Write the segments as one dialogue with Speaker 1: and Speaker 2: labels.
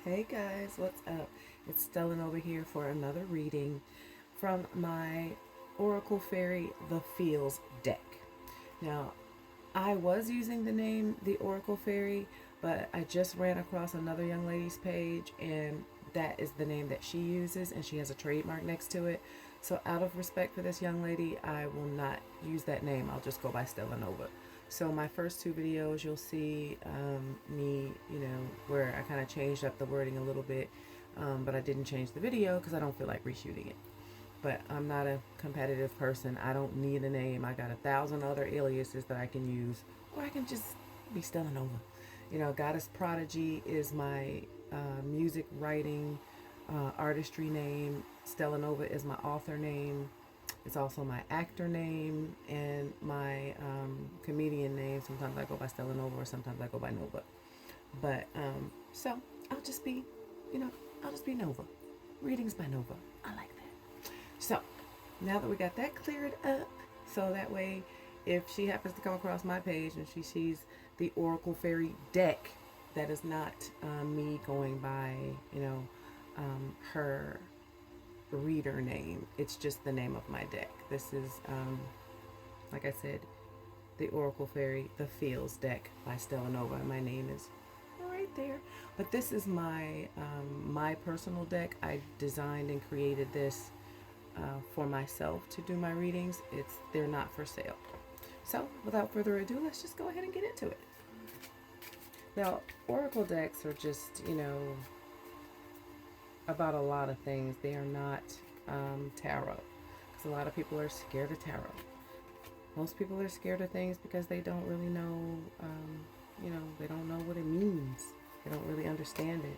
Speaker 1: Hey guys, what's up? It's Stellan over here for another reading from my Oracle Fairy The Feels deck. Now, I was using the name The Oracle Fairy, but I just ran across another young lady's page and that is the name that she uses and she has a trademark next to it. So, out of respect for this young lady, I will not use that name. I'll just go by Stella Nova. So my first two videos, you'll see me, where I kind of changed up the wording a little bit, but I didn't change the video because I don't feel like reshooting it. But I'm not a competitive person. I don't need a name. I got 1,000 other aliases that I can use, or I can just be Stella Nova. Goddess Prodigy is my music writing artistry name. Stella Nova is my author name. It's also my actor name and my comedian name. Sometimes I go by Stella Nova or sometimes I go by Nova. But so I'll just be, I'll just be Nova. Readings by Nova. I like that. So now that we got that cleared up, so that way if she happens to come across my page and she sees the Oracle Fairy deck, that is not me going by, her reader name. It's just the name of my deck. This is, like I said, the Oracle Fairy, The Feels deck by Stella Nova. My name is right there. But this is my personal deck. I designed and created this for myself to do my readings. They're not for sale. So without further ado, let's just go ahead and get into it. Now, Oracle decks are just, about a lot of things. They are not tarot, because a lot of people are scared of tarot. Most people are scared of things because they don't really know, they don't know what it means. They don't really understand it.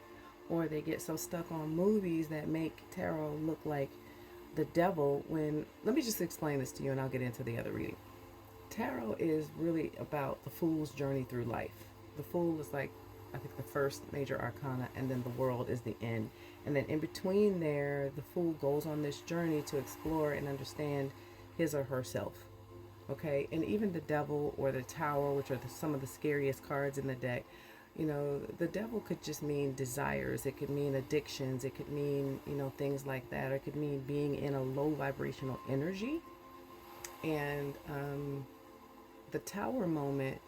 Speaker 1: Or they get so stuck on movies that make tarot look like the devil when, let me just explain this to you and I'll get into the other reading. Tarot is really about the fool's journey through life. The fool is like, I think, the first major arcana, and then the world is the end. And then in between there, the fool goes on this journey to explore and understand his or herself. Okay, and even the devil or the tower, which are some of the scariest cards in the deck, the devil could just mean desires. It could mean addictions. It could mean, things like that. Or it could mean being in a low vibrational energy. And the tower moment,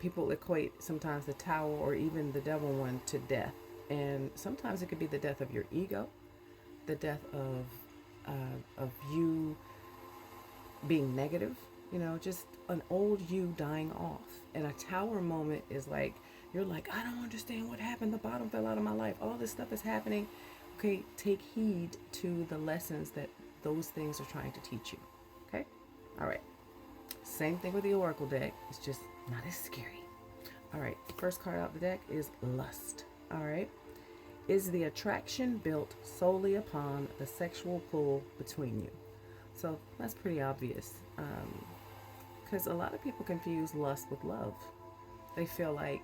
Speaker 1: people equate sometimes the tower or even the devil one to death. And sometimes it could be the death of your ego, the death of you being negative, just an old you dying off. And a tower moment is like, you're like, I don't understand what happened. The bottom fell out of my life. All this stuff is happening. Okay, take heed to the lessons that those things are trying to teach you. Okay? All right. Same thing with the Oracle deck. It's just not as scary. All right. The first card out the deck is Lust. All right. Is the attraction built solely upon the sexual pull between you? So that's pretty obvious, because a lot of people confuse lust with love. They feel like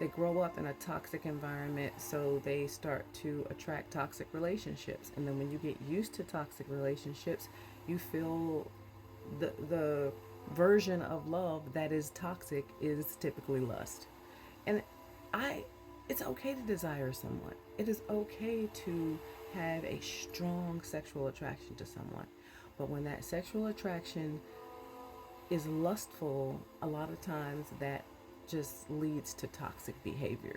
Speaker 1: they grow up in a toxic environment, so they start to attract toxic relationships. And then when you get used to toxic relationships, you feel the version of love that is toxic is typically lust. And it's okay to desire someone. It is okay to have a strong sexual attraction to someone. But when that sexual attraction is lustful, a lot of times that just leads to toxic behavior.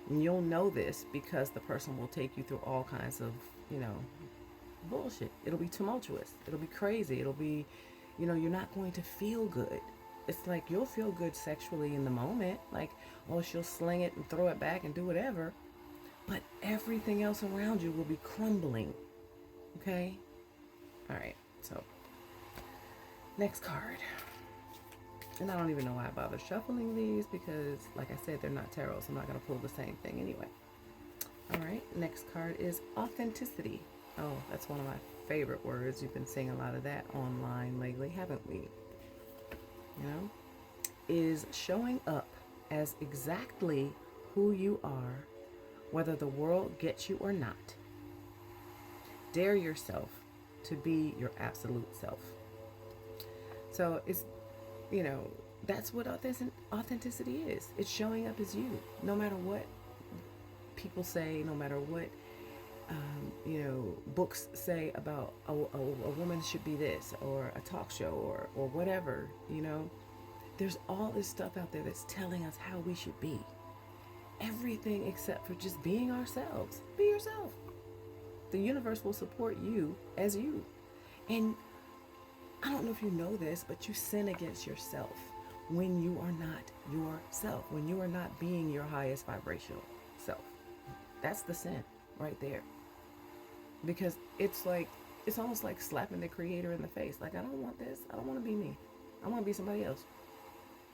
Speaker 1: And you'll know this because the person will take you through all kinds of, bullshit. It'll be tumultuous. It'll be crazy. It'll be, you're not going to feel good. It's like you'll feel good sexually in the moment. Like, oh, she'll sling it and throw it back and do whatever. But everything else around you will be crumbling. Okay? All right. So, next card. And I don't even know why I bother shuffling these because, like I said, they're not tarot, so I'm not going to pull the same thing anyway. All right, next card is Authenticity. Oh, that's one of my favorite words. We've been seeing a lot of that online lately, haven't we? Is showing up as exactly who you are, whether the world gets you or not. Dare yourself to be your absolute self. So it's, that's what authenticity is. It's showing up as you, no matter what people say, no matter what, books say about a woman should be this, or a talk show, or whatever, there's all this stuff out there that's telling us how we should be. Everything except for just being ourselves. Be yourself. The universe will support you as you. And I don't know if you know this, but you sin against yourself when you are not yourself, when you are not being your highest vibrational self. That's the sin right there. Because it's almost like slapping the creator in the face. Like, I don't want this. I don't want to be me. I want to be somebody else.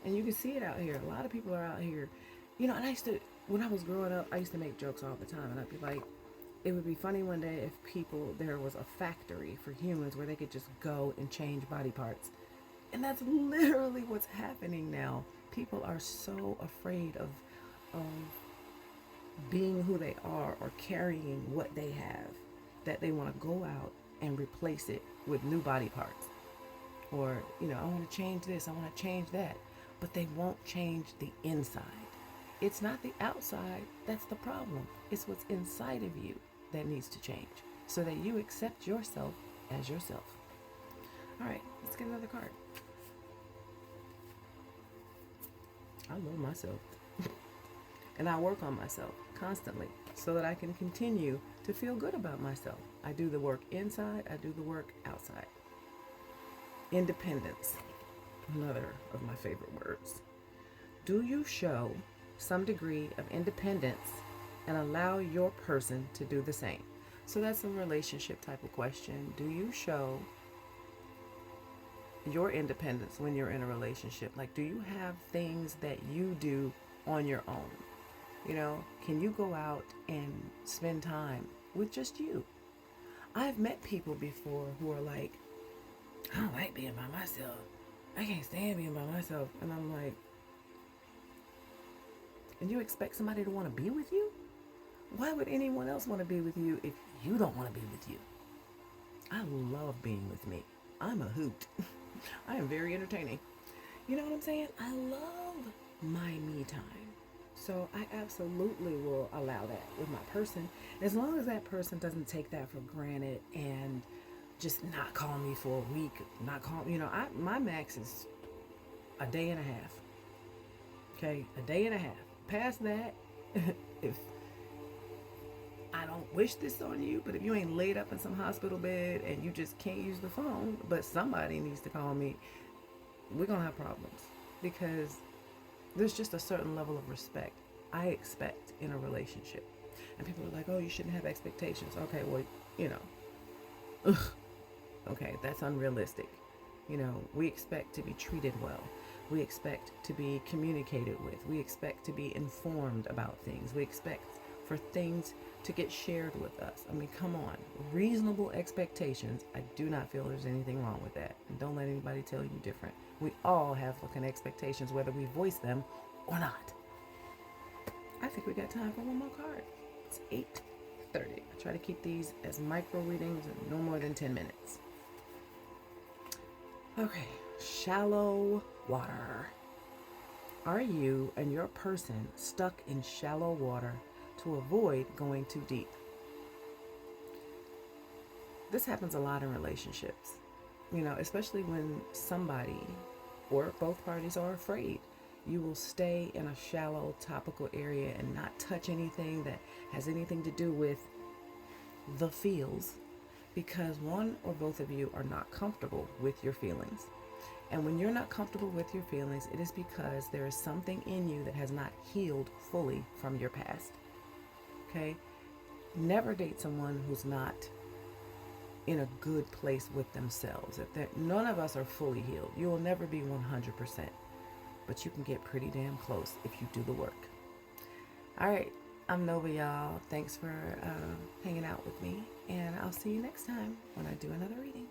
Speaker 1: And you can see it out here. A lot of people are out here. And when I was growing up, I used to make jokes all the time. And I'd be like, it would be funny one day if there was a factory for humans where they could just go and change body parts. And that's literally what's happening now. People are so afraid of being who they are or carrying what they have that they want to go out and replace it with new body parts. Or, I want to change this, I want to change that. But they won't change the inside. It's not the outside that's the problem. It's what's inside of you that needs to change so that you accept yourself as yourself. All right, let's get another card. I love myself. And I work on myself constantly so that I can continue to feel good about myself. I do the work inside, I do the work outside. Independence, another of my favorite words. Do you show some degree of independence and allow your person to do the same? So that's a relationship type of question. Do you show your independence when you're in a relationship? Like, do you have things that you do on your own? Can you go out and spend time with just you? I've met people before who are like, I don't like being by myself. I can't stand being by myself. And I'm like, and you expect somebody to want to be with you? Why would anyone else want to be with you if you don't want to be with you? I love being with me. I'm a hoot. I am very entertaining. You know what I'm saying? I love my me time. So I absolutely will allow that with my person, as long as that person doesn't take that for granted and just not call me for a week, not call, my max is a day and a half. Okay, a day and a half. Past that, if I don't wish this on you, but if you ain't laid up in some hospital bed and you just can't use the phone, but somebody needs to call me, we're gonna have problems, because there's just a certain level of respect I expect in a relationship. And people are like, oh, you shouldn't have expectations. Okay, well, okay, that's unrealistic. We expect to be treated well. We expect to be communicated with. We expect to be informed about things. We expect for things to get shared with us. I mean, come on. Reasonable expectations. I do not feel there's anything wrong with that. And don't let anybody tell you different. We all have fucking expectations, whether we voice them or not. I think we got time for one more card. It's 8:30. I try to keep these as micro readings and no more than 10 minutes. Okay, shallow water. Are you and your person stuck in shallow water to avoid going too deep? This happens a lot in relationships, especially when somebody or both parties are afraid. You will stay in a shallow topical area and not touch anything that has anything to do with the feels, because one or both of you are not comfortable with your feelings. And when you're not comfortable with your feelings, it is because there is something in you that has not healed fully from your past. Okay? Never date someone who's not in a good place with themselves. None of us are fully healed. You will never be 100%. But you can get pretty damn close if you do the work. All right. I'm Nova, y'all. Thanks for hanging out with me. And I'll see you next time when I do another reading.